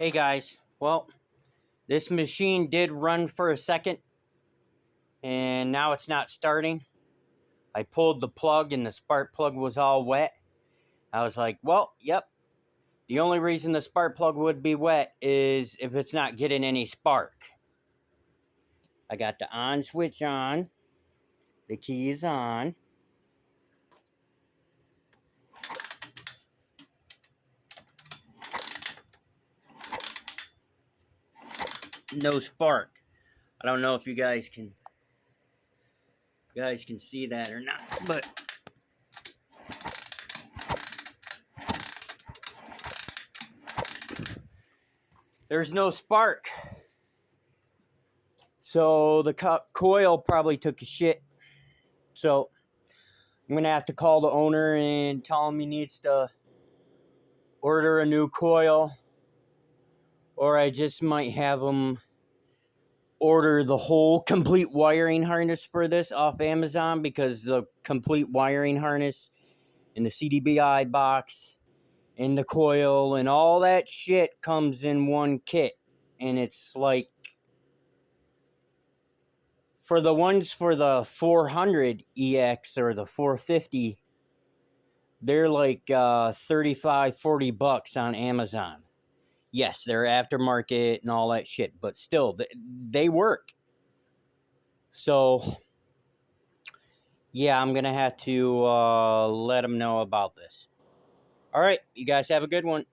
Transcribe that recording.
Hey guys, well, this machine did run for a second and now it's not starting. I pulled the plug and the spark plug was all wet. I was like, well, yep. The only reason the spark plug would be wet is if it's not getting any spark. I got the on switch on. The key is on. No spark. I don't know if you guys can see that or not, but there's no spark. So the coil probably took a shit. So I'm going to have to call the owner and tell him he needs to order a new coil. Or I just might have him order the whole complete wiring harness for this off Amazon, because the complete wiring harness and the CDBI box and the coil and all that shit comes in one kit. And it's like, for the ones for the 400 EX or the 450, they're like 35, 40 bucks on Amazon. Yes, they're aftermarket and all that shit, but still, they work. So, yeah, I'm going to have to let them know about this. All right, you guys have a good one.